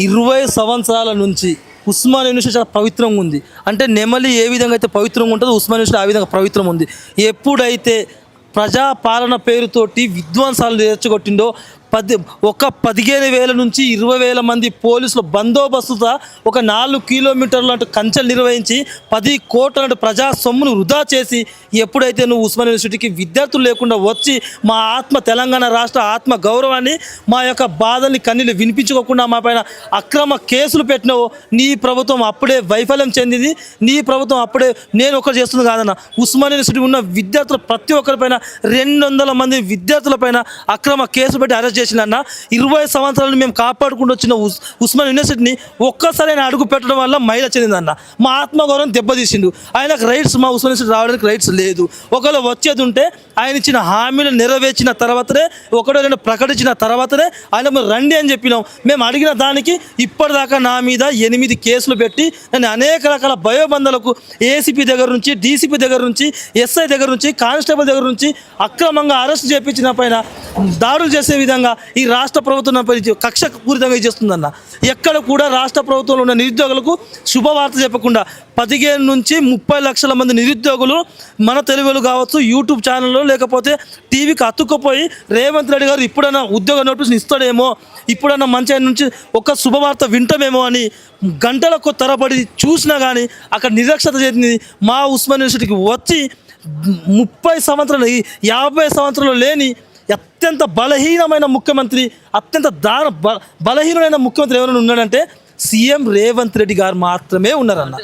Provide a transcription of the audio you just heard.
20 సంవత్సరాల నుంచి ఉస్మాన్ యూనివర్సిటీ చాలా పవిత్రంగా ఉంది. అంటే నెమలి ఏ విధంగా అయితే పవిత్రంగా ఉంటుందో ఉస్మాన్ యూనివర్సిటీ ఆ విధంగా పవిత్రం ఉంది. ఎప్పుడైతే ప్రజాపాలన పేరుతోటి విధ్వంసాలు రెచ్చగొట్టిండో 15,000 నుంచి 20,000 మంది పోలీసులు బందోబస్తుతో ఒక 4 కిలోమీటర్లు అంటూ కంచెలు నిర్వహించి 10 కోట్ల ప్రజా సొమ్మును వృధా చేసి ఎప్పుడైతే నువ్వు ఉస్మాన్ యూనివర్సిటీకి విద్యార్థులు లేకుండా వచ్చి మా తెలంగాణ రాష్ట్ర ఆత్మ గౌరవాన్ని మా యొక్క బాధల్ని కన్నీళ్ళు వినిపించుకోకుండా మా పైన అక్రమ కేసులు పెట్టినావు, నీ ప్రభుత్వం అప్పుడే వైఫల్యం చెందింది. నీ ప్రభుత్వం అప్పుడే నేను ఒకటి చేస్తుంది కాదన్న, ఉస్మాన్ యూనివర్సిటీ ఉన్న విద్యార్థులు ప్రతి ఒక్కరిపైన 200 మంది విద్యార్థులపైన అక్రమ కేసు పెట్టి అరెస్ట్ చేసిన 20 సంవత్సరాలు మేము కాపాడుకుంటూ వచ్చిన ఉస్మాన్ యూనివర్సిటీని ఒక్కసారి ఆయన అడుగు పెట్టడం వల్ల మహిళ చెందిందన్న. మా ఆత్మగౌరవం దెబ్బతీసిండు. ఆయనకు రైట్స్ మా ఉస్మాన్ యూనివర్సిటీ రావడానికి రైట్స్ లేదు. ఒకవేళ వచ్చేది ఉంటే ఆయన ఇచ్చిన హామీలు నెరవేర్చిన తర్వాతనే, ఒకటో రెండు ప్రకటించిన తర్వాతనే ఆయన రండి అని చెప్పినాం. మేము అడిగిన దానికి ఇప్పటిదాకా నా మీద 8 కేసులు పెట్టి నేను అనేక రకాల భయోబంధాలకు ఏసీపీ దగ్గర నుంచి, డీసీపీ దగ్గర నుంచి, ఎస్ఐ దగ్గర నుంచి, కానిస్టేబుల్ దగ్గర నుంచి అక్రమంగా అరెస్ట్ చేయించిన పైన దాడులు చేసే విధంగా ఈ రాష్ట్ర ప్రభుత్వం కక్ష పూరితంగా చేస్తుందన్న. ఎక్కడ కూడా రాష్ట్ర ప్రభుత్వంలో ఉన్న నిరుద్యోగులకు శుభవార్త చెప్పకుండా 15 నుంచి 30 లక్షల మంది నిరుద్యోగులు మన తెలుగులు కావచ్చు, యూట్యూబ్ ఛానల్లో లేకపోతే టీవీకి అతుక్కుపోయి రేవంత్ రెడ్డి గారు ఇప్పుడైనా ఉద్యోగ నోటీసులు ఇస్తాడేమో, ఇప్పుడన్నా మంచి ఆయన నుంచి ఒక శుభవార్త వింటామేమో అని గంటలకు తరబడి చూసినా కానీ అక్కడ నిరక్షత చేసింది. మా ఉస్మాన్ యూనివర్సిటీకి వచ్చి 30 సంవత్సరాలు 50 సంవత్సరాలు లేని అత్యంత బలహీనమైన ముఖ్యమంత్రి, అత్యంత బలహీనమైన ముఖ్యమంత్రి ఎవరైనా ఉన్నాడంటే సీఎం రేవంత్ రెడ్డి గారు మాత్రమే ఉన్నారన్న.